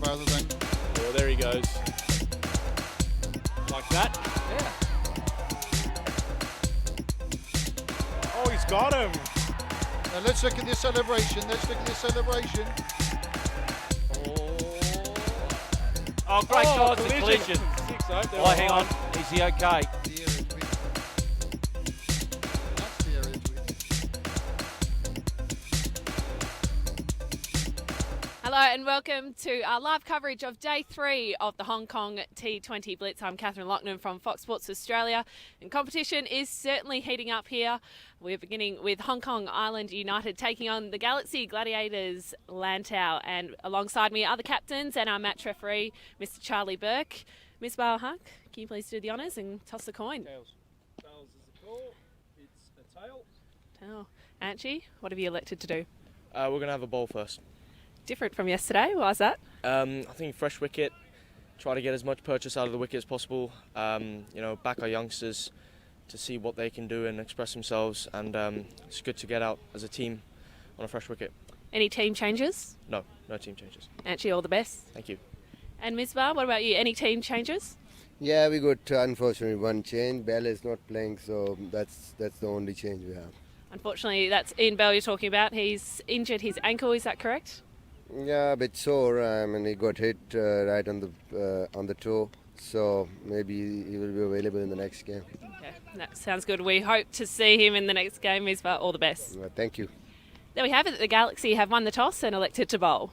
rather than... Oh, there he goes. Like that? Yeah. Oh, he's got him. Now let's look at the celebration. Oh, great God, it's a collision. Oh, hang on. Is he okay? The area tweet. That's the area tweet. Hello and welcome to our live coverage of Day 3 of the Hong Kong T20 Blitz. I'm Catherine Lochnan from Fox Sports Australia, and competition is certainly heating up here. We're beginning with Hong Kong Island United taking on the Galaxy Gladiators Lantau, and alongside me are the captains and our match referee, Mr. Charlie Burke. Ms. Balhak, can you please do the honours and toss the coin? Tails. Tails is the call. It's a tail. Tail. Angie, what have you elected to do? We're going to have a bowl first. Different from yesterday, why is that? I think fresh wicket, try to get as much purchase out of the wicket as possible, back our youngsters to see what they can do and express themselves, and it's good to get out as a team on a fresh wicket. Any team changes? No team changes. Angie, all the best. Thank you. And Ms. Bar, what about you? Any team changes? Yeah, we got unfortunately one change. Bell is not playing, so that's the only change we have. Unfortunately, that's Ian Bell you're talking about. He's injured his ankle, is that correct? Yeah, a bit sore. He got hit right on the toe, so maybe he will be available in the next game. Okay, that sounds good. We hope to see him in the next game. Ms. Bar, all the best. Thank you. There we have it. The Galaxy have won the toss and elected to bowl.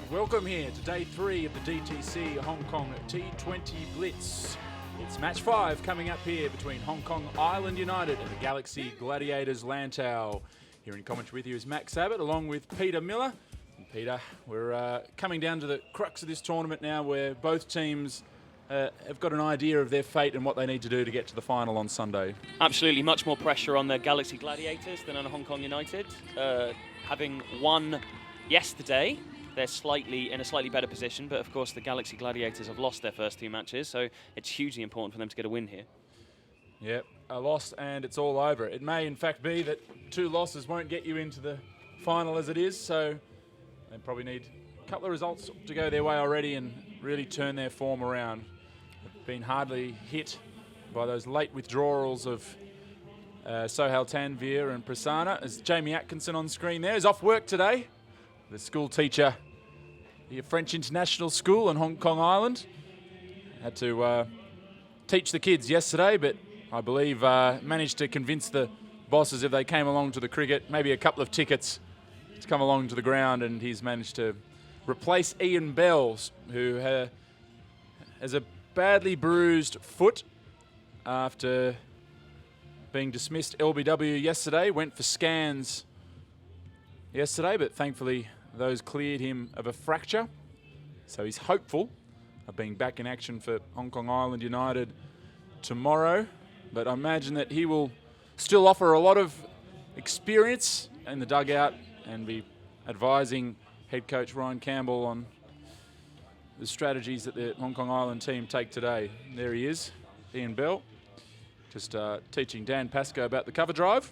Welcome here to Day 3 of the DTC Hong Kong T20 Blitz. It's match 5 coming up here between Hong Kong Island United and the Galaxy Gladiators Lantau. Here in commentary with you is Max Abbott along with Peter Miller. And Peter, we're coming down to the crux of this tournament now, where both teams have got an idea of their fate and what they need to do to get to the final on Sunday. Absolutely, much more pressure on the Galaxy Gladiators than on Hong Kong United. Having won yesterday, they're in a slightly better position, but of course the Galaxy Gladiators have lost their first 2 matches, so it's hugely important for them to get a win here. Yep, a loss and it's all over. It may in fact be that 2 losses won't get you into the final as it is, so they probably need a couple of results to go their way already and really turn their form around. They've been hardly hit by those late withdrawals of Sohail Tanvir and Prasanna. As Jamie Atkinson on screen there is off work today, the school teacher, the French International School on Hong Kong Island. Had to teach the kids yesterday, but I believe managed to convince the bosses if they came along to the cricket, maybe a couple of tickets to come along to the ground, and he's managed to replace Ian Bell, who has a badly bruised foot after being dismissed LBW yesterday. Went for scans yesterday, but thankfully those cleared him of a fracture. So he's hopeful of being back in action for Hong Kong Island United tomorrow. But I imagine that he will still offer a lot of experience in the dugout and be advising head coach Ryan Campbell on the strategies that the Hong Kong Island team take today. There he is, Ian Bell, just teaching Dan Pascoe about the cover drive.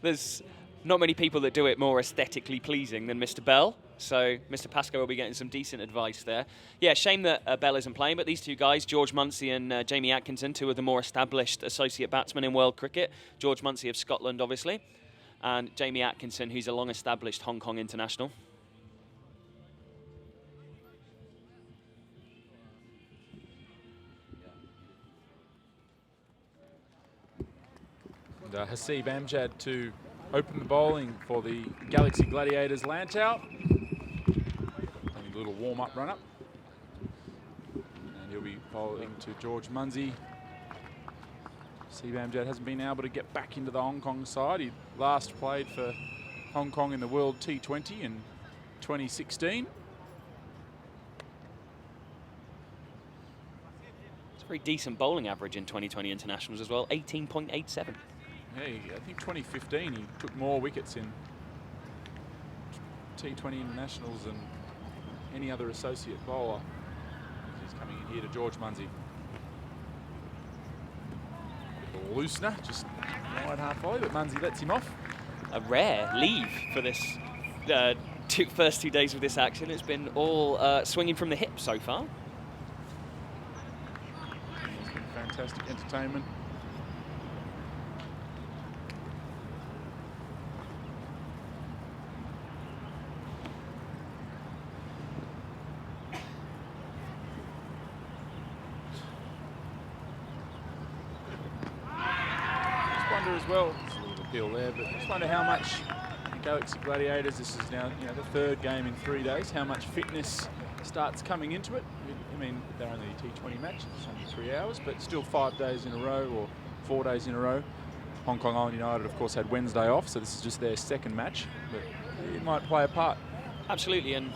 There's not many people that do it more aesthetically pleasing than Mr. Bell, so Mr. Pascoe will be getting some decent advice there. Yeah, shame that Bell isn't playing, but these 2 guys, George Munsey and Jamie Atkinson, 2 of the more established associate batsmen in world cricket. George Munsey of Scotland, obviously, and Jamie Atkinson, who's a long-established Hong Kong international. And Hasib Amjad to open the bowling for the Galaxy Gladiators Lantau. A little warm-up run-up. And he'll be bowling to George Munsey. Hasib Amjad hasn't been able to get back into the Hong Kong side. He last played for Hong Kong in the World T20 in 2016. It's a very decent bowling average in 2020 internationals as well, 18.87. Yeah, I think 2015 he took more wickets in T20 internationals than any other associate bowler. He's coming in here to George Munsey. loosener, just wide half volley, but Munsey lets him off. A rare leave for this first 2 days of this action. It's been all swinging from the hip so far. It's been fantastic entertainment. As well, there's a little appeal there, but just wonder how much the Galaxy Gladiators, this is now the third game in 3 days, how much fitness starts coming into it. I mean, they're only a T20 match, it's only 3 hours, but still 5 days in a row or 4 days in a row. Hong Kong Island United, of course, had Wednesday off, so this is just their second match, but it might play a part. Absolutely, and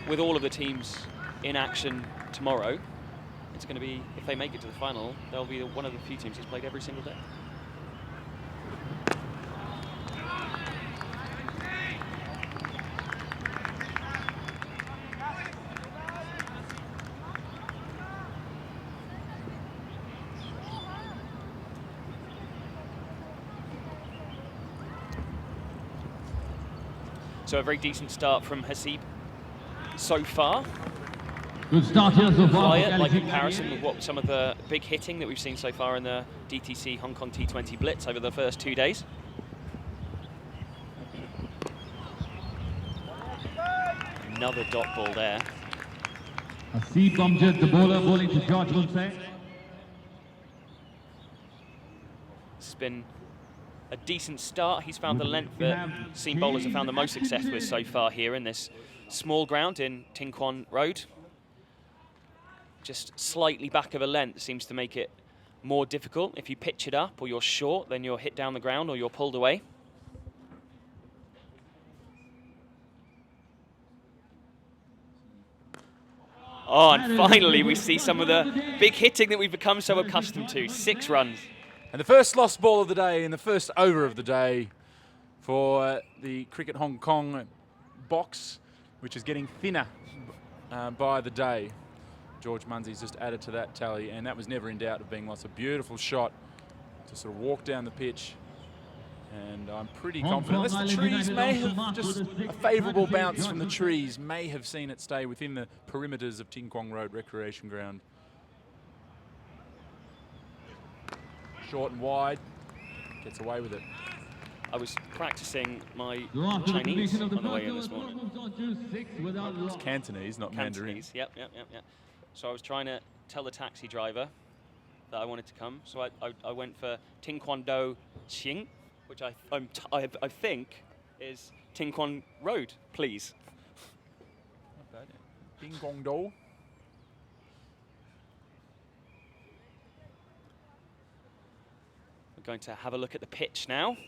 with all of the teams in action tomorrow, it's going to be, if they make it to the final, they'll be one of the few teams that's played every single day. So a very decent start from Hasib so far. Good start here so far. Quiet by comparison with what some of the big hitting that we've seen so far in the DTC Hong Kong T20 Blitz over the first 2 days. Another dot ball there. Hasib Amjad, the bowler, bowling to George Munsey. It's been a decent start. He's found the length that seam bowlers have found the most success with so far here in this small ground in Tin Kwon Road. Just slightly back of a length seems to make it more difficult. If you pitch it up or you're short, then you're hit down the ground or you're pulled away. Oh, and finally we see some of the big hitting that we've become so accustomed to. 6 runs. And the first lost ball of the day and the first over of the day for the Cricket Hong Kong box, which is getting thinner by the day. George Munsey's just added to that tally, and that was never in doubt of being lost. A beautiful shot to sort of walk down the pitch, and I'm pretty confident. Unless the trees may have just a favourable bounce from the trees may have seen it stay within the perimeters of Tin Kwon Road Recreation Ground. Short and wide, gets away with it. I was practicing my Chinese on the way in this morning. It's Cantonese, not Mandarin. Yep. So I was trying to tell the taxi driver that I wanted to come. So I went for Tin Kwon Do Ching, which I think is Tin Kwon Road, please. Not bad. Tin Kwon Do. We're going to have a look at the pitch now.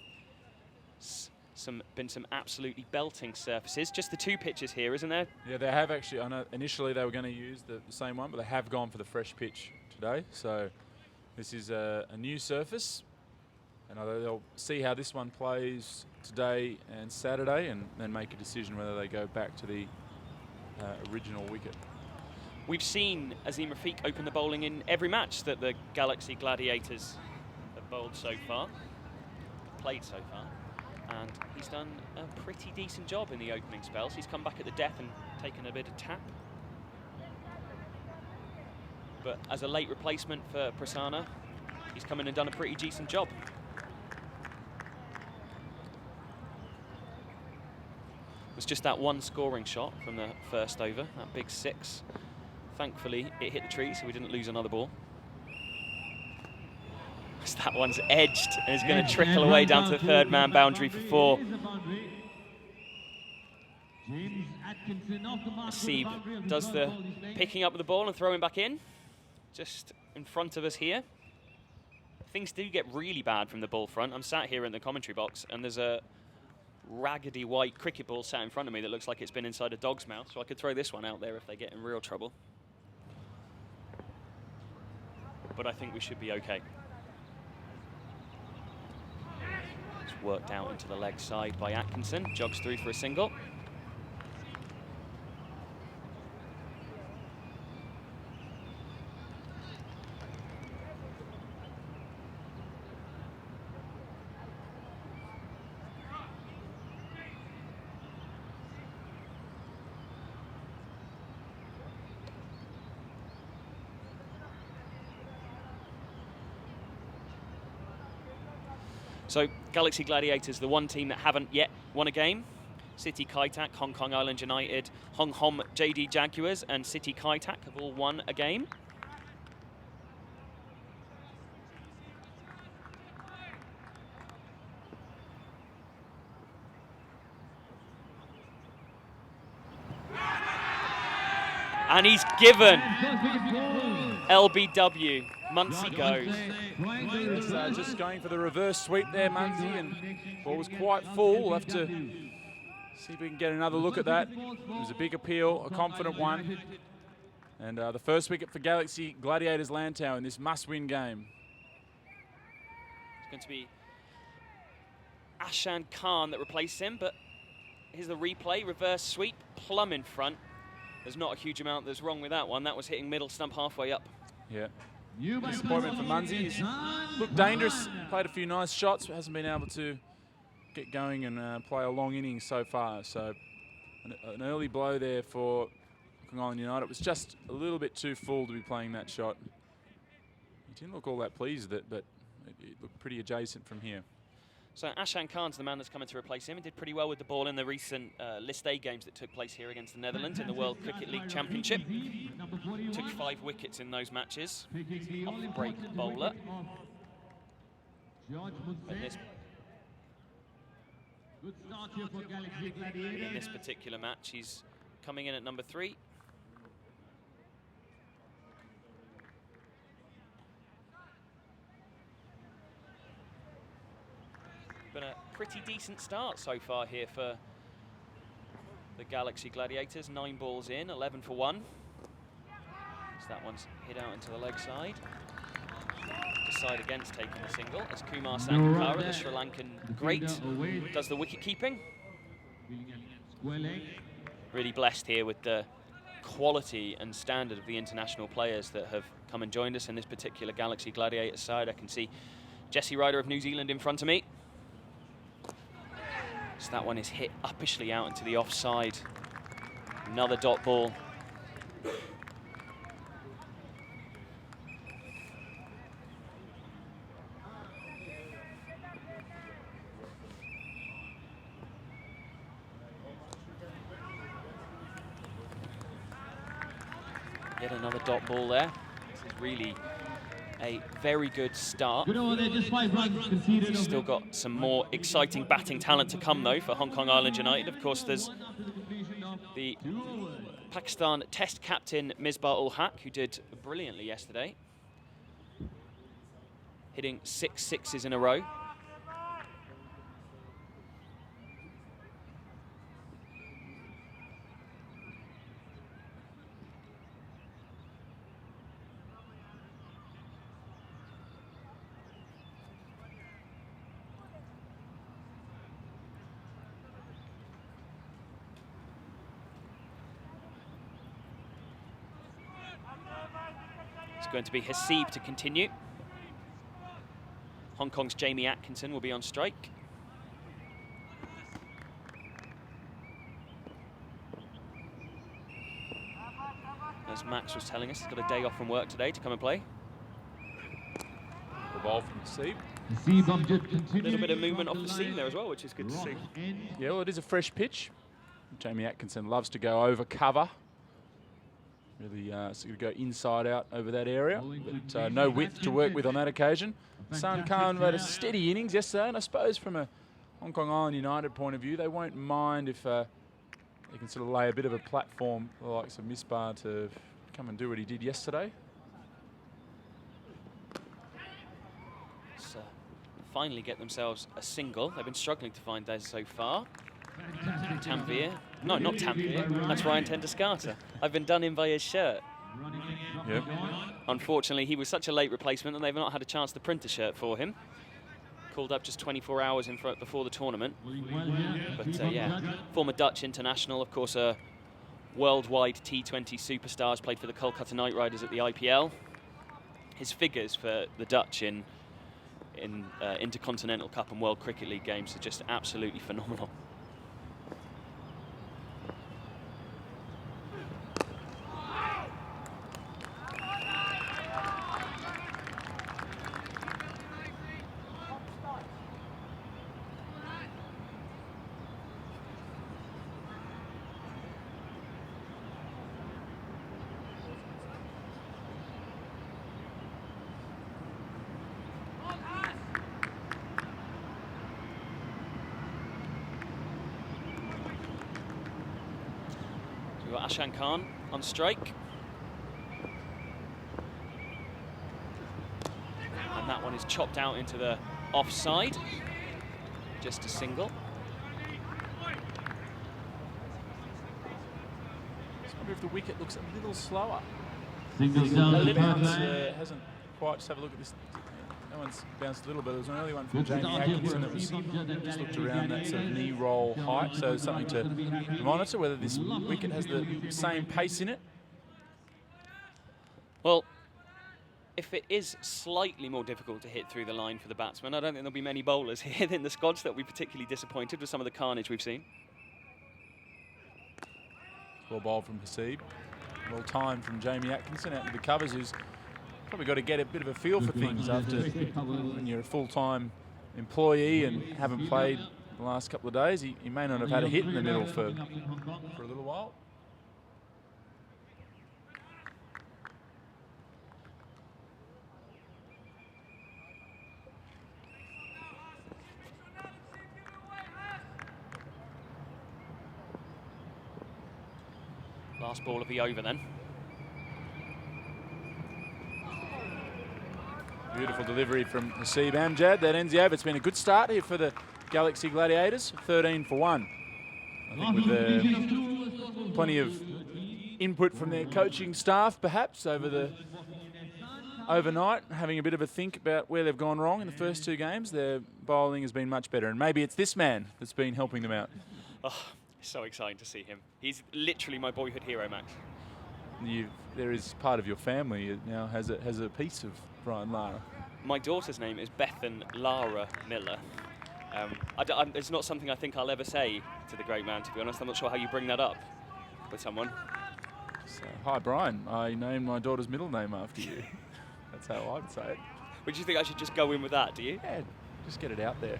Been some absolutely belting surfaces. Just the 2 pitches here, isn't there? Yeah, they have actually. I know initially they were going to use the same one, but they have gone for the fresh pitch today. So this is a new surface, and they'll see how this one plays today and Saturday, and then make a decision whether they go back to the original wicket. We've seen Azim Rafiq open the bowling in every match that the Galaxy Gladiators have bowled so far, played so far. And he's done a pretty decent job in the opening spells. He's come back at the death and taken a bit of tap. But as a late replacement for Prasanna, he's come in and done a pretty decent job. It was just that one scoring shot from the first over, that big 6. Thankfully, it hit the tree, so we didn't lose another ball. That one's edged and is going to trickle away down to the 3rd man boundary for 4. Hasib does the picking up the ball and throwing back in, just in front of us here. Things do get really bad from the ball front. I'm sat here in the commentary box and there's a raggedy white cricket ball sat in front of me that looks like it's been inside a dog's mouth, so I could throw this one out there if they get in real trouble. But I think we should be okay. Worked out into the leg side by Atkinson, jogs through for a single. So Galaxy Gladiators, the one team that haven't yet won a game. City Kai-Tak, Hong Kong Island United, Hong Hom JD Jaguars and City Kai-Tak have all won a game. And he's given. LBW. Muncie goes. Just going for the reverse sweep there, Muncie, and ball was quite full. We'll have to see if we can get another look at that. It was a big appeal, a confident one. And the first wicket for Galaxy Gladiators Lantau in this must-win game. It's going to be Ashan Khan that replaced him, but here's the replay. Reverse sweep, plumb in front. There's not a huge amount that's wrong with that one. That was hitting middle stump halfway up. Yeah. Disappointment for Muncie. He's looked dangerous, played a few nice shots, but hasn't been able to get going and play a long innings so far. So an early blow there for Hong Kong Island United. It was just a little bit too full to be playing that shot. He didn't look all that pleased with it, but it looked pretty adjacent from here. So Ashan Khan's the man that's coming to replace him. He did pretty well with the ball in the recent List A games that took place here against the Netherlands in the World Cricket League Championship. Took 5 wickets in those matches. Off-break bowler. In this particular match, he's coming in at number 3. Been a pretty decent start so far here for the Galaxy Gladiators. 9 balls in, 11 for 1. So that one's hit out into the leg side. Decide against taking the single as Kumar Sangakkara, the Sri Lankan great, does the wicket keeping. Really blessed here with the quality and standard of the international players that have come and joined us in this particular Galaxy Gladiators side. I can see Jesse Ryder of New Zealand in front of me. So that one is hit uppishly out into the offside. Another dot ball. Yet another dot ball there. This is really a very good start. He's still got some more exciting batting talent to come, though, for Hong Kong Island United. Of course, there's the Pakistan Test captain Misbah-ul-Haq, who did brilliantly yesterday, hitting 6 sixes in a row. It's going to be Hasib to continue. Hong Kong's Jamie Atkinson will be on strike. As Max was telling us, he's got a day off from work today to come and play. The ball from Hasib. A little bit of movement off the seam there as well, which is good to see. Yeah, well, it is a fresh pitch. Jamie Atkinson loves to go over cover. Really sort of go inside out over that area, but no width to work with on that occasion. Sun Khan had a steady innings yesterday, and I suppose from a Hong Kong Island United point of view, they won't mind if they can sort of lay a bit of a platform for the likes of Misbah to come and do what he did yesterday. So finally get themselves a single. They've been struggling to find those so far. Tanvir. No, not Tanvir. That's Ryan Tenduscarter. I've been done in by his shirt. Yep. Unfortunately, he was such a late replacement and they've not had a chance to print a shirt for him. Called up just 24 hours before the tournament. But yeah, former Dutch international, of course, a worldwide T20 superstars, played for the Kolkata Knight Riders at the IPL. His figures for the Dutch in Intercontinental Cup and World Cricket League games are just absolutely phenomenal. We've got Ashan Khan on strike. And that one is chopped out into the offside. Just a single. Just wonder if the wicket looks a little slower. Singles A down to little power bit, play. hasn't quite. Just have a look at this. That one's bounced a little bit. There was an early one from Jamie Atkinson that was just looked around that sort of knee roll height. So something to monitor whether this wicket has the same pace in it. Well, if it is slightly more difficult to hit through the line for the batsman, I don't think there'll be many bowlers here in the squads that will be particularly disappointed with some of the carnage we've seen. Well bowled from Hasib. Well timed from Jamie Atkinson out with the covers, who's probably got to get a bit of a feel for things after when you're a full-time employee and haven't played the last couple of days. He may not have had a hit in the middle for a little while. Last ball of the over then. Beautiful delivery from Hasib Amjad. That ends the over. It's been a good start here for the Galaxy Gladiators. 13 for 1. I think with plenty of input from their coaching staff, perhaps, over the overnight, having a bit of a think about where they've gone wrong in the first 2 games. Their bowling has been much better, and maybe it's this man that's been helping them out. Oh, so exciting to see him. He's literally my boyhood hero, Max. There is part of your family that now has a piece of Brian Lara. My daughter's name is Bethan Lara Miller. It's not something I think I'll ever say to the great man, to be honest. I'm not sure how you bring that up with someone. So, hi, Brian. I named my daughter's middle name after you. That's how I'd say it. Would you think I should just go in with that, do you? Yeah, just get it out there.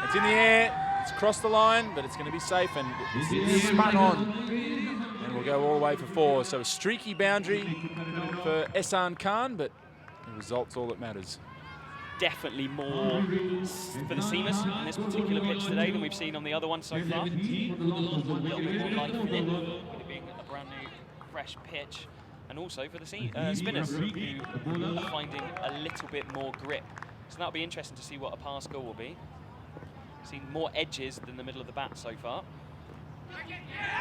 It's in the air. It's across the line, but it's going to be safe, and it's spun on. And we'll go all the way for 4. So a streaky boundary for Ehsan Khan, but the result's all that matters. Definitely more for the seamers in this particular pitch today than we've seen on the other one so far. A little bit more life in it, with it being a brand new, fresh pitch. And also for the spinners, who are finding a little bit more grip. So that'll be interesting to see what a par score will be. Seen more edges than the middle of the bat so far.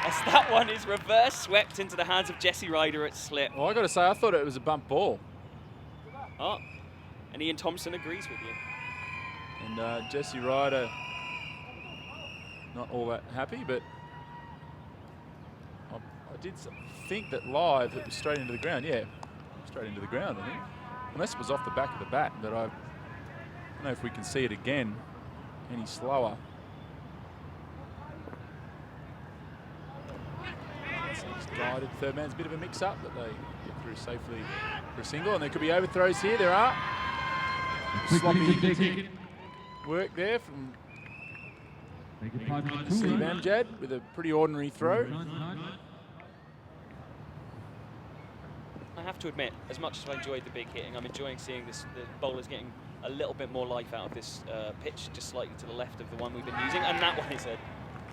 As that one is reverse swept into the hands of Jesse Ryder at slip. Well, I got to say, I thought it was a bump ball. Oh, and Ian Thompson agrees with you. And Jesse Ryder, not all that happy, but I did think that live it was straight into the ground. Yeah, straight into the ground, I think. Unless it was off the back of the bat, but I don't know if we can see it again any slower. Guided third man's a bit of a mix-up, but they get through safely for a single, and there could be overthrows here. There are. Sloppy work there from Steve Amjad with a pretty ordinary throw. I have to admit, as much as I enjoyed the big hitting, I'm enjoying seeing the bowlers getting a little bit more life out of this pitch, just slightly to the left of the one we've been using, and that one is a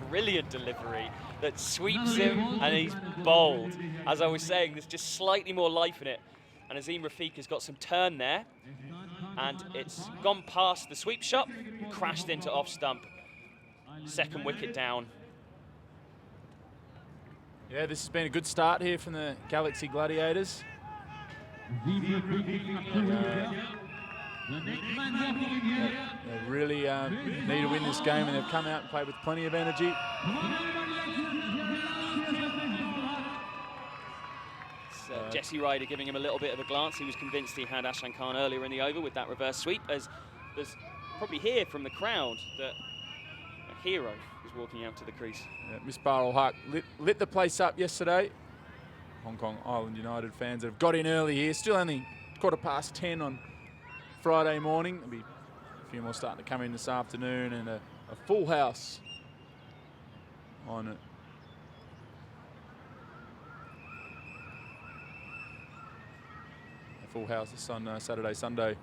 brilliant delivery that sweeps him, and he's bowled. As I was saying, there's just slightly more life in it, and Azim Rafiq has got some turn there, and it's gone past the sweep shot, crashed into off stump. Second wicket down. Yeah, this has been a good start here from the Galaxy Gladiators. They really need to win this game, and they've come out and played with plenty of energy. Jesse Ryder giving him a little bit of a glance. He was convinced he had Ashan Khan earlier in the over with that reverse sweep, as there's probably hear from the crowd that a hero is walking out to the crease. Yeah, Miss Barrel Huck lit the place up yesterday. Hong Kong Island United fans that have got in early here. Still only 10:15 on Friday morning. There'll be a few more starting to come in this afternoon, and a full house on it. A full house this on Saturday, Sunday.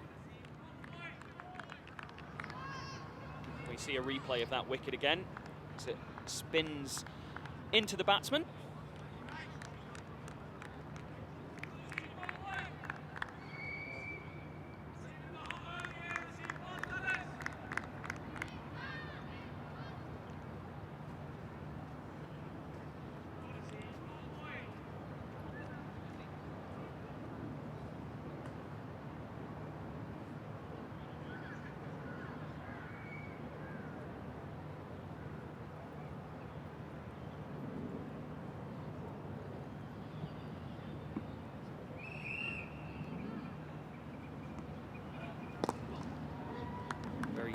We see a replay of that wicket again as it spins into the batsman.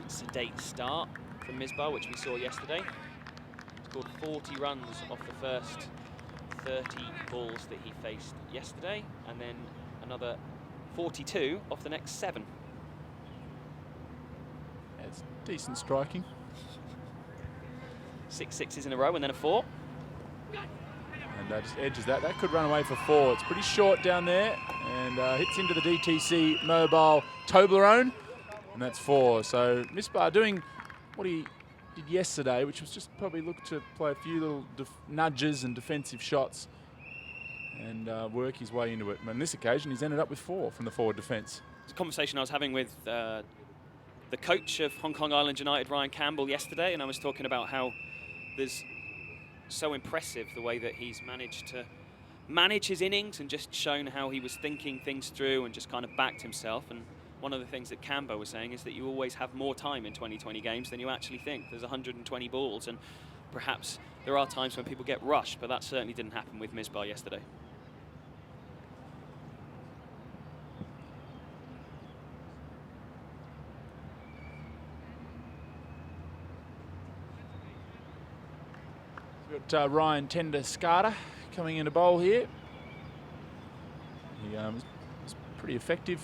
Sedate start from Misbah, which we saw yesterday. Scored 40 runs off the first 30 balls that he faced yesterday, and then another 42 off the next 7. It's decent striking. 6 sixes in a row and then a 4. And just edges that. That could run away for 4. It's pretty short down there, and hits into the DTC mobile Toblerone. And that's 4. So Misbah doing what he did yesterday, which was just probably look to play a few little nudges and defensive shots and work his way into it. And on this occasion, he's ended up with 4 from the forward defence. It's a conversation I was having with the coach of Hong Kong Island United, Ryan Campbell, yesterday, and I was talking about how there's so impressive the way that he's managed to manage his innings and just shown how he was thinking things through and just kind of backed himself. And one of the things that Cambo was saying is that you always have more time in 2020 games than you actually think. There's 120 balls, and perhaps there are times when people get rushed, but that certainly didn't happen with Misbah yesterday. We've got Ryan Tender-Skata coming in to bowl here. He was pretty effective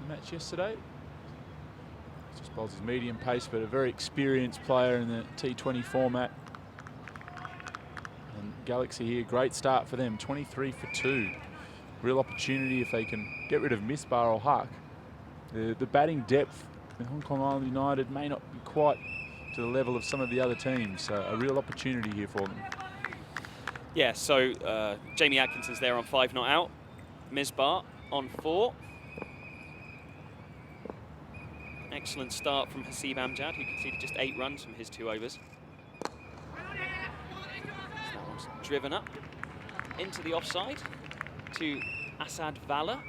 match yesterday. Just bowls his medium pace, but a very experienced player in the T20 format. And Galaxy here, great start for them, 23 for 2. Real opportunity if they can get rid of Misbah or Huck. The batting depth in Hong Kong Island United may not be quite to the level of some of the other teams, so a real opportunity here for them. Yeah, so Jamie Atkinson's there on 5 not out. Misbah on 4. Excellent start from Hasib Amjad, who conceded just 8 runs from his 2 overs. So that one's driven up into the offside to Asad Vala,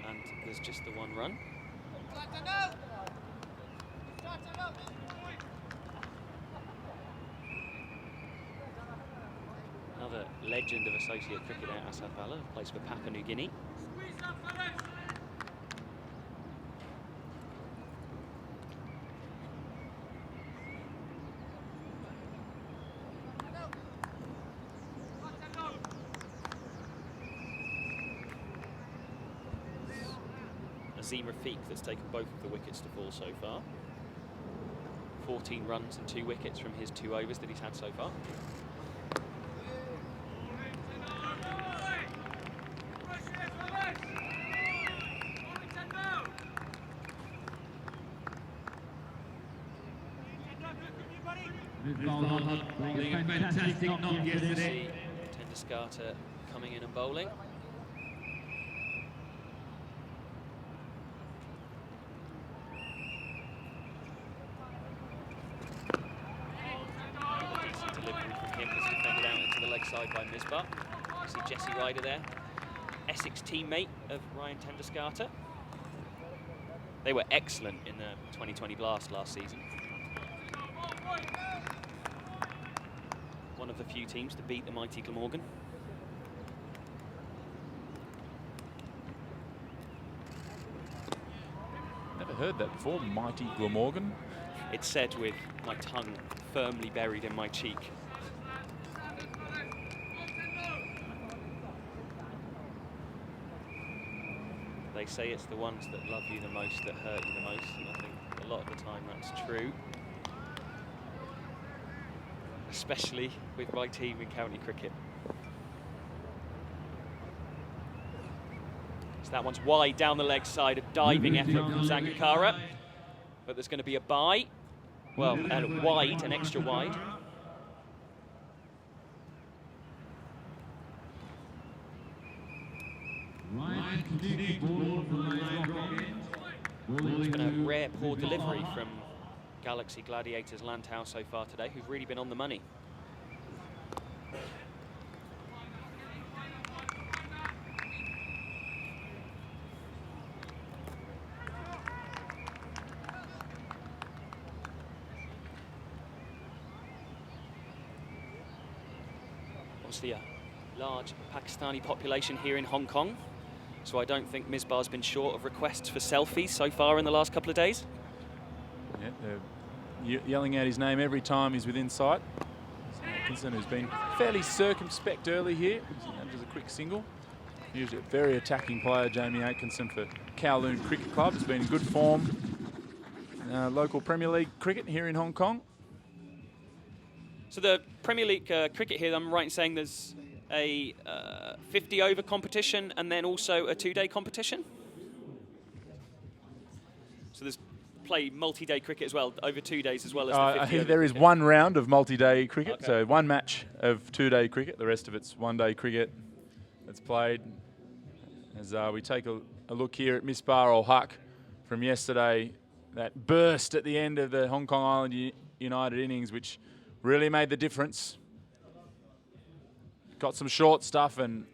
and there's just the 1 run. Another legend of associate cricketer, Asad Vala, plays for Papua New Guinea. Azim Rafiq that's taken both of the wickets to fall so far. 14 runs and 2 wickets from his 2 overs that he's had so far. Fantastic knock yesterday. Tender-Skata coming in and bowling. Decent delivery from him that's defended out into the leg side by Misbah. You see Jesse Ryder there, Essex teammate of Ryan Tender-Skata. They were excellent in the 2020 Blast last season. One of the few teams to beat the mighty Glamorgan. Never heard that before, mighty Glamorgan. It's said with my tongue firmly buried in my cheek. They say it's the ones that love you the most that hurt you the most, and I think a lot of the time that's true. Especially with my team in county cricket. So that one's wide down the leg side, a diving effort from Sangakkara. But there's going to be a bye. Well, wide, an extra wide. It's been a rare poor delivery from Galaxy Gladiators Landau so far today, who've really been on the money. Obviously a large Pakistani population here in Hong Kong, so I don't think Misbah's been short of requests for selfies so far in the last couple of days. Yeah, they're yelling out his name every time he's within sight. Atkinson, who's been fairly circumspect early here, just a quick single. Usually a very attacking player, Jamie Atkinson, for Kowloon Cricket Club. Has been in good form. Local Premier League cricket here in Hong Kong. So the Premier League cricket here, I'm right in saying there's a 50-over competition and then also a 2-day competition? So there's play multi-day cricket as well, over 2 days as well as the 50 over there is cricket. one round of multi-day cricket, Okay. so one match of 2-day cricket. The rest of it's 1-day cricket that's played. As we take a look here at Misbah ul Haq from yesterday, that burst at the end of the Hong Kong Island United innings, which really made the difference. Got some short stuff, and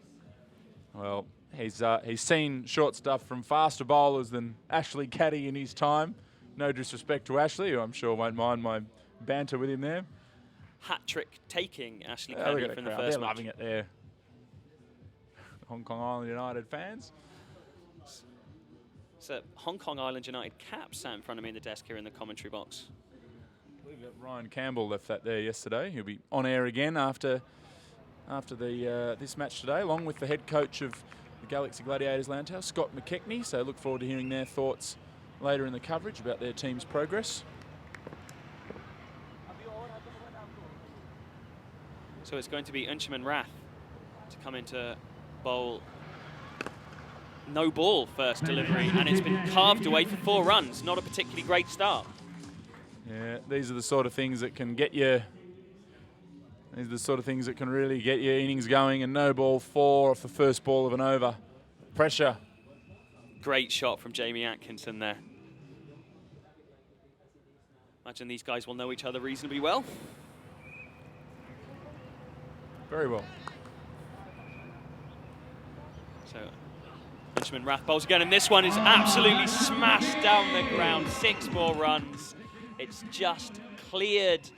well, he's seen short stuff from faster bowlers than Ashley Caddy in his time. No disrespect to Ashley, who I'm sure won't mind my banter with him there. Hat-trick taking Ashley Look Caddy at the from the crowd. first They're match. loving it there. Hong Kong Island United fans. So Hong Kong Island United cap sat in front of me in the desk here in the commentary box. I believe that Ryan Campbell left that there yesterday. He'll be on air again after this match today, along with the head coach of the Galaxy Gladiators Landau, Scott McKechnie. So look forward to hearing their thoughts later in the coverage about their team's progress. So it's going to be Unshaman Rath to come into bowl. No ball first delivery, and it's been carved away for 4 runs. Not a particularly great start. Yeah, these are the sort of things that can get you. These are the sort of things that can really get your innings going. And no ball 4 off the first ball of an over. Pressure. Great shot from Jamie Atkinson there. Imagine these guys will know each other reasonably well. Very well. So Unshaman Rath bowls again, and this one is absolutely smashed down the ground. 6 more runs. It's just cleared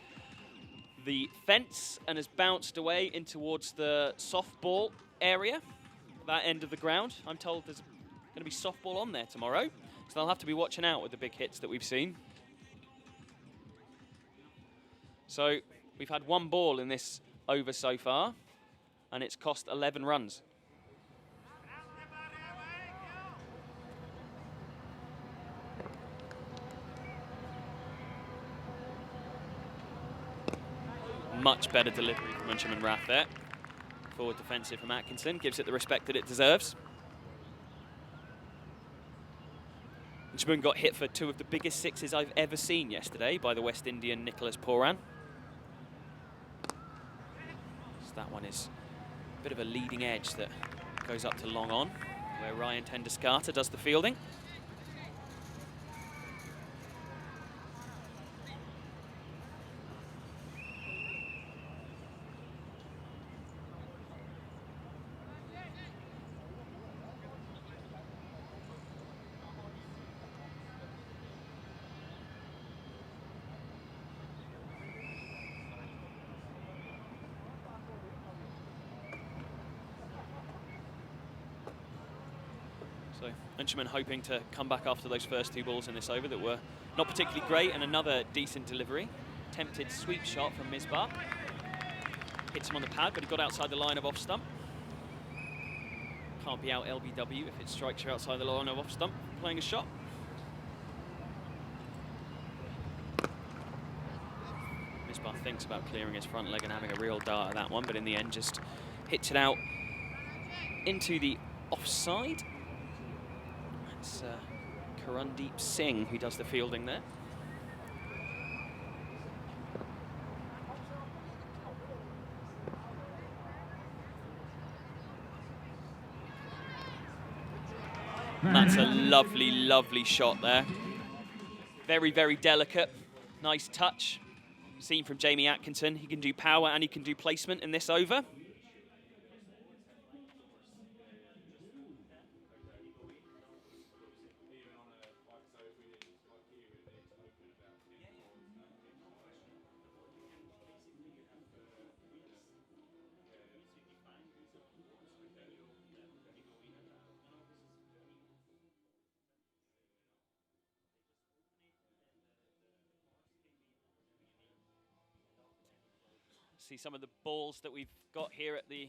the fence and has bounced away in towards the softball area, that end of the ground. I'm told there's going to be softball on there tomorrow, so they'll have to be watching out with the big hits that we've seen. So we've had 1 ball in this over so far, and it's cost 11 runs. Much better delivery from Unshaman Rath there. Forward defensive from Atkinson, gives it the respect that it deserves. Unshaman got hit for 2 of the biggest 6s I've ever seen yesterday by the West Indian Nicholas Pooran. So that one is a bit of a leading edge that goes up to long on, where Ryan Tendaskata does the fielding. So Unshaman hoping to come back after those first 2 balls in this over that were not particularly great, and another decent delivery. Tempted sweep shot from Misbah. Hits him on the pad, but he got outside the line of off stump. Can't be out LBW if it strikes you outside the line of off stump playing a shot. Misbah thinks about clearing his front leg and having a real dart at that one, but in the end just hits it out into the offside. It's Karandeep Singh who does the fielding there. And that's a lovely, lovely shot there. Very, very delicate. Nice touch. Seen from Jamie Atkinson. He can do power and he can do placement in this over. See some of the balls that we've got here at the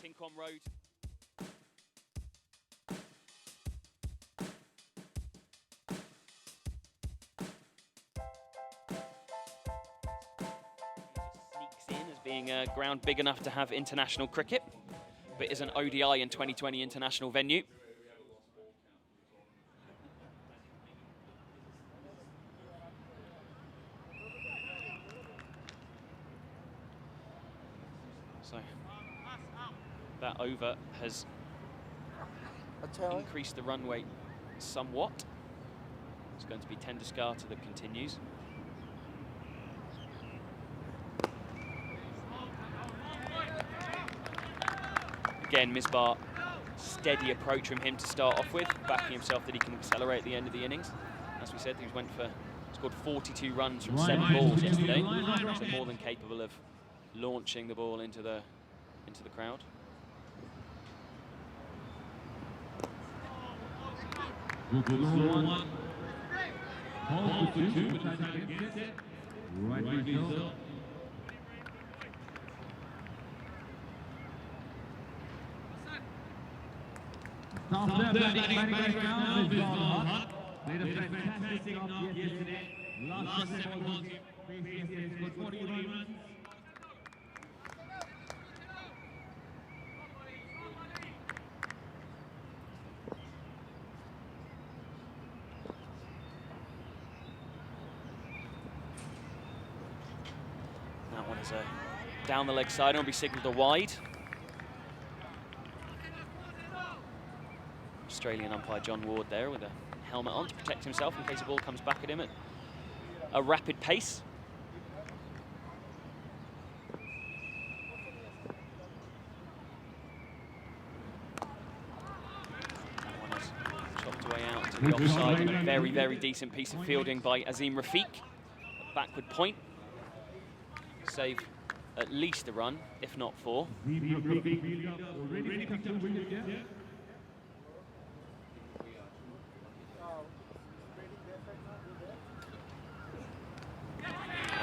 Tinkwon Road. Sneaks in as being a ground big enough to have international cricket, but is an ODI and 2020 international venue. So that over has increased the run rate somewhat. It's going to be Tenduskarta that continues. Again, Misbah, steady approach from him to start off with, backing himself that he can accelerate at the end of the innings. As we said, he scored 42 runs from 7 balls yesterday, so more than capable of launching the ball into the crowd. Made a fantastic job yesterday. Last 7 balls, scored 41 runs. That one is a down the leg side, it'll be signalled a wide. Australian umpire John Ward there with a helmet on to protect himself in case the ball comes back at him at a rapid pace. That one is chopped away out to the offside, and a very, very decent piece of fielding by Azim Rafiq. A backward point. Save at least a run, if not 4.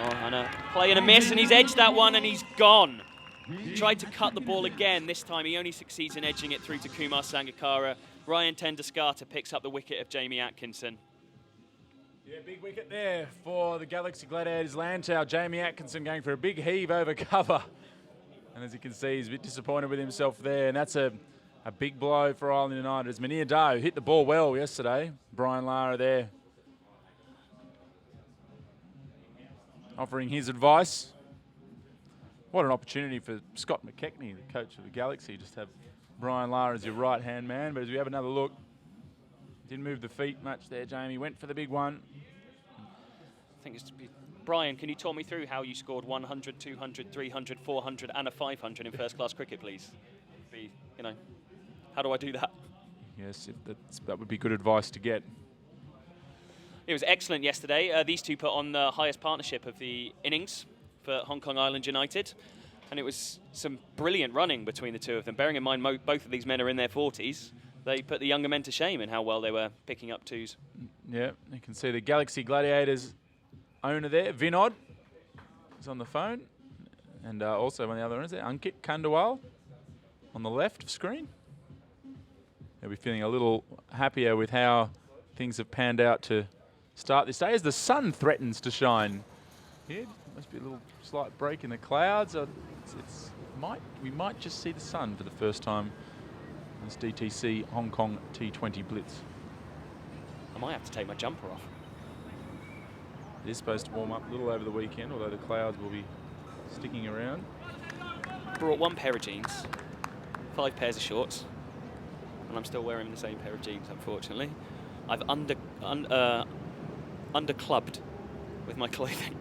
Oh, and a play and a miss, and he's edged that one, and he's gone. He tried to cut the ball again. This time he only succeeds in edging it through to Kumar Sangakkara. Ryan Tenduskarta picks up the wicket of Jamie Atkinson. Yeah, big wicket there for the Galaxy Gladiators Lantau. Jamie Atkinson going for a big heave over cover. And as you can see, he's a bit disappointed with himself there. And that's a big blow for Island United. As Munir Doe hit the ball well yesterday. Brian Lara there offering his advice. What an opportunity for Scott McKechnie, the coach of the Galaxy, just to have Brian Lara as your right-hand man. But as we have another look, didn't move the feet much there, Jamie. Went for the big one. I think it's Brian, can you talk me through how you scored 100, 200, 300, 400 and a 500 in first-class cricket, please? How do I do that? Yes, that would be good advice to get. It was excellent yesterday. These two put on the highest partnership of the innings for Hong Kong Island United. And it was some brilliant running between the two of them. Bearing in mind both of these men are in their 40s, they put the younger men to shame in how well they were picking up twos. Yeah, you can see the Galaxy Gladiators owner there, Vinod, is on the phone. And also on the other end is there, Ankit Kandawal on the left of screen. They'll be feeling a little happier with how things have panned out to start this day as the sun threatens to shine. Here, must be a little slight break in the clouds. We might just see the sun for the first time in this DTC Hong Kong T20 Blitz. I might have to take my jumper off. It is supposed to warm up a little over the weekend, although the clouds will be sticking around. Brought 1 pair of jeans, 5 pairs of shorts, And I'm still wearing the same pair of jeans, unfortunately. I've underclubbed with my clothing.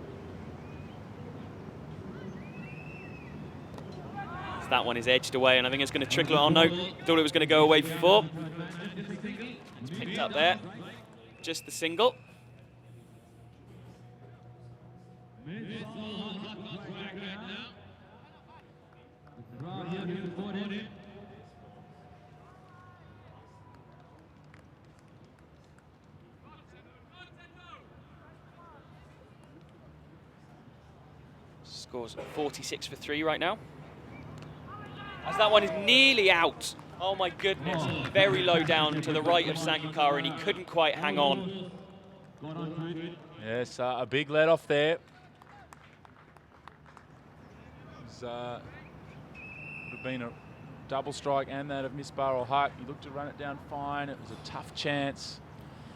So that one is edged away, and I think it's going to trickle. Oh no, thought it was going to go away before. It's picked up there. Just the single. Scores 46 for 3 right now. As that one is nearly out. Oh my goodness. Very low down to the right of Sangakkara, and he couldn't quite hang on. Yes, a big let off there. Would have been a double strike and that of Misbah ul Haq. He looked to run it down fine. It was a tough chance.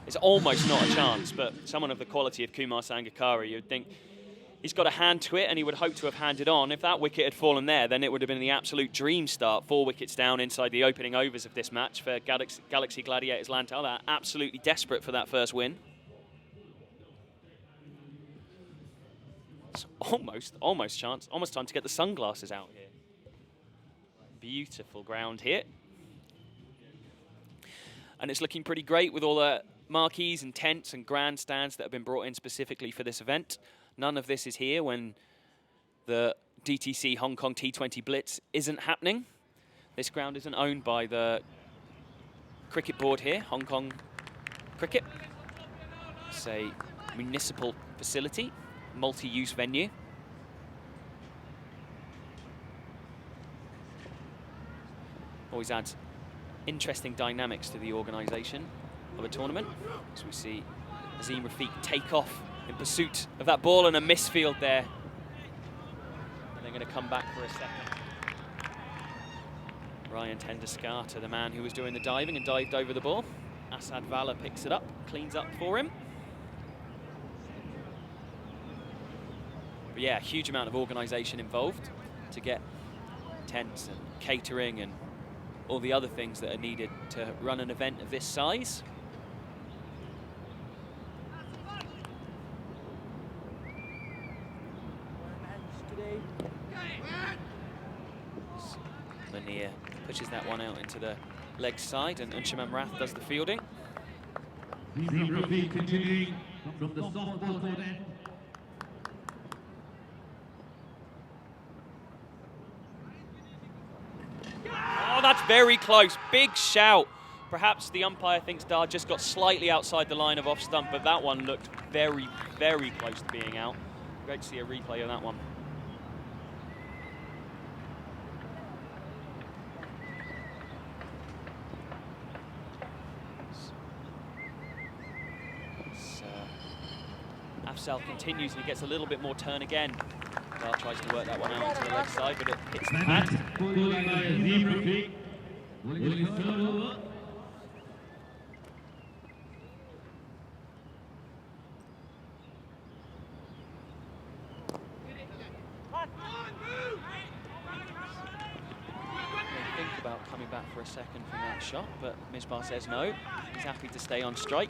It's almost not a chance, but someone of the quality of Kumar Sangakkara, you'd think he's got a hand to it, and he would hope to have handed on. If that wicket had fallen there, then it would have been the absolute dream start. 4 wickets down inside the opening overs of this match for Galaxy Gladiators Lantau. They're absolutely desperate for that first win. It's almost chance. Almost time to get the sunglasses out here. Beautiful ground here. And it's looking pretty great with all the marquees and tents and grandstands that have been brought in specifically for this event. None of this is here when the DTC Hong Kong T20 Blitz isn't happening. This ground isn't owned by the cricket board here, Hong Kong Cricket. It's a municipal facility, multi-use venue. Always adds interesting dynamics to the organisation of a tournament. So we see Azim Rafiq take off in pursuit of that ball, and a misfield there. And they're going to come back for a second. Ryan Tenderskata, the man who was doing the diving and dived over the ball. Asad Vala picks it up, cleans up for him. But yeah, a huge amount of organisation involved to get tents and catering and all the other things that are needed to run an event of this size. Lanier pushes that one out into the leg side, and Unshamam Rath does the fielding. Continuing from the softball court end. Oh, that's very close. Big shout. Perhaps the umpire thinks Dar just got slightly outside the line of off stump, but that one looked very, very close to being out. Great to see a replay of that one. Afzal continues, and he gets a little bit more turn again. Dar tries to work that one out to the leg side, but it hits the pad. They think about coming back for a second from that shot, but Misbah says no. He's happy to stay on strike.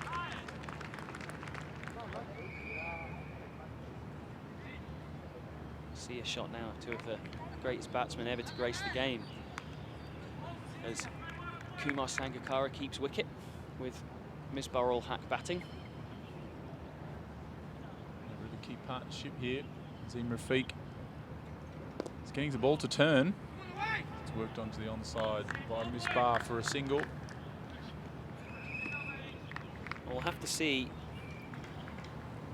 See a shot now of two of the greatest batsmen ever to grace the game, as Kumar Sangakkara keeps wicket with Misbah ul Haq batting. A really key partnership here. Azim Rafiq is getting the ball to turn. It's worked onto the onside by Misbah for a single. We'll have to see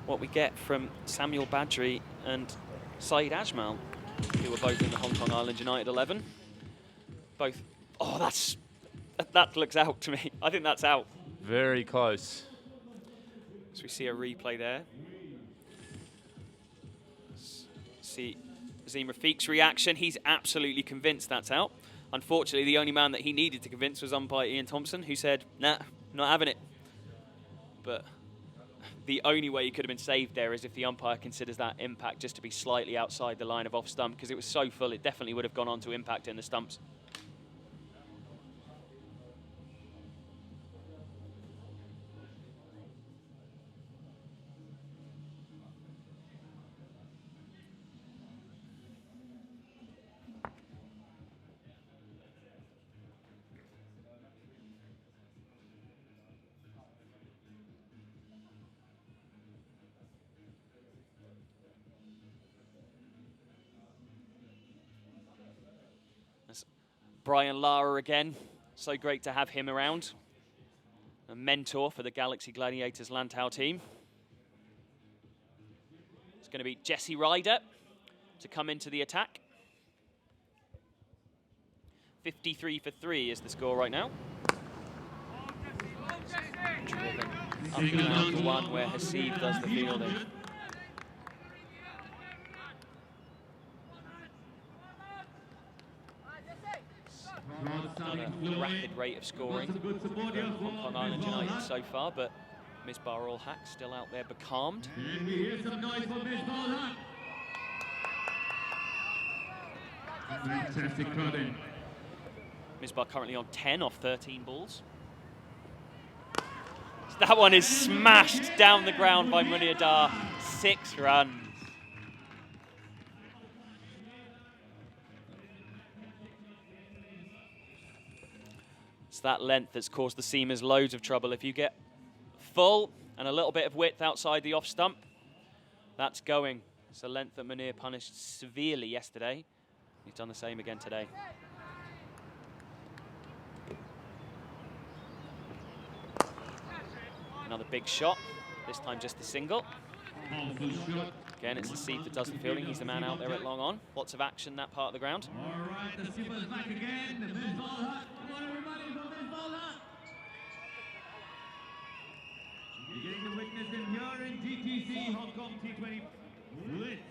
what we get from Samuel Badri and Saeed Ajmal, who were both in the Hong Kong Island United 11. Both. Oh, that looks out to me. I think that's out. Very close. So we see a replay there. See Azim Rafiq's reaction. He's absolutely convinced that's out. Unfortunately, the only man that he needed to convince was umpire Ian Thompson, who said, nah, not having it. But the only way he could have been saved there is if the umpire considers that impact just to be slightly outside the line of off stump, because it was so full it definitely would have gone on to impact in the stumps. Brian Lara again. So great to have him around. A mentor for the Galaxy Gladiators Lantau team. It's going to be Jesse Ryder to come into the attack. 53 for 3 is the score right now. Driven up and down for one where Hasib does the fielding. Not a rapid rate of scoring for Hong Kong Island United so far, but Misbah Ul Haq still out there becalmed. And we hear some noise for Misbah Ul Haq. Fantastic crowding. Misbah currently on 10 off 13 balls. So that one is smashed down the ground by Muniadar. 6 runs. It's that length that's caused the seamers loads of trouble. If you get full and a little bit of width outside the off stump, that's going. It's a length that Munir punished severely yesterday. He's done the same again today. Another big shot, this time just the single. Again, it's Hasib that does the fielding. He's the man out there at long on. Lots of action that part of the ground. All right, the skipper's back again. Misbah Ul Haq. Come on, everybody, for Misbah Ul Haq. You're getting to witness him here in DTC, Hong Kong T20 Blitz.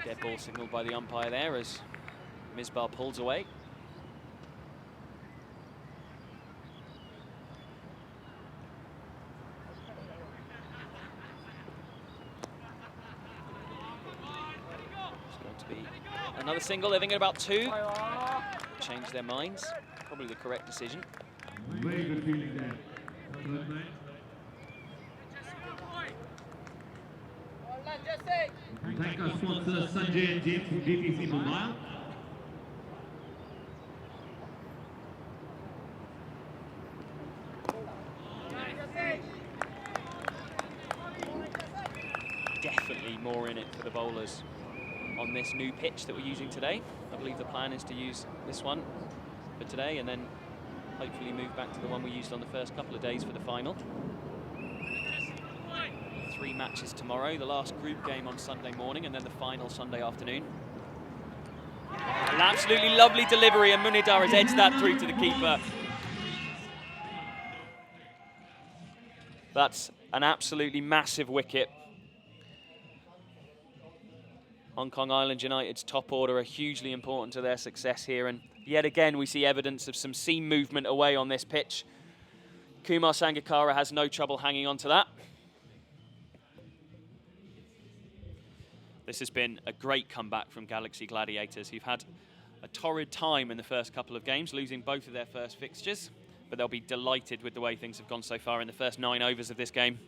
Dead ball signalled by the umpire there as Misbah pulls away. It's going to be another single. They're thinking about 2. Change their minds. Probably the correct decision. Very good feeling there. Good night. We thank our sponsors Sanjay and James from DTC Mumbai. Definitely more in it for the bowlers on this new pitch that we're using today. I believe the plan is to use this one for today and then hopefully move back to the one we used on the first couple of days for the final. 3 matches tomorrow, the last group game on Sunday morning and then the final Sunday afternoon. An absolutely lovely delivery and Muniadar has edged that through to the keeper. That's an absolutely massive wicket. Hong Kong Island United's top order are hugely important to their success here, and yet again we see evidence of some seam movement away on this pitch. Kumar Sangakkara has no trouble hanging on to that. This has been a great comeback from Galaxy Gladiators, who've had a torrid time in the first couple of games, losing both of their first fixtures, but they'll be delighted with the way things have gone so far in the first 9 overs of this game.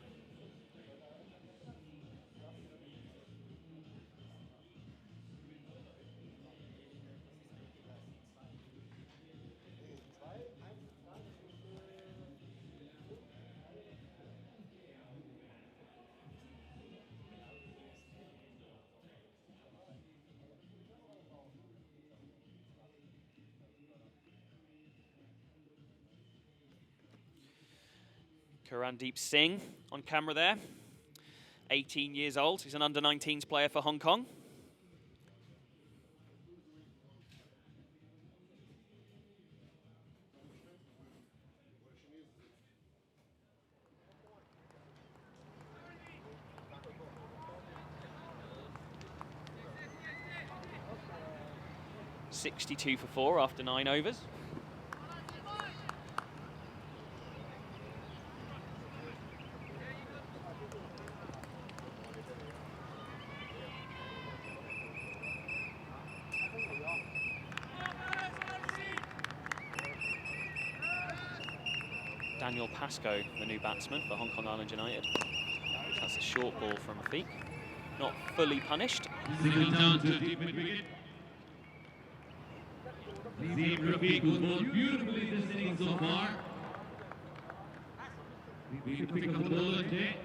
Karandeep Singh on camera there, 18 years old. He's an under-19s player for Hong Kong. .62 for 4 after 9 overs. Daniel Pascoe, the new batsman for Hong Kong Island United, which has a short ball from Rafiq. Not fully punished. Single down to deep mid wicket. Rafiq, who's bowled beautifully this inning so far. We should pick up the ball today.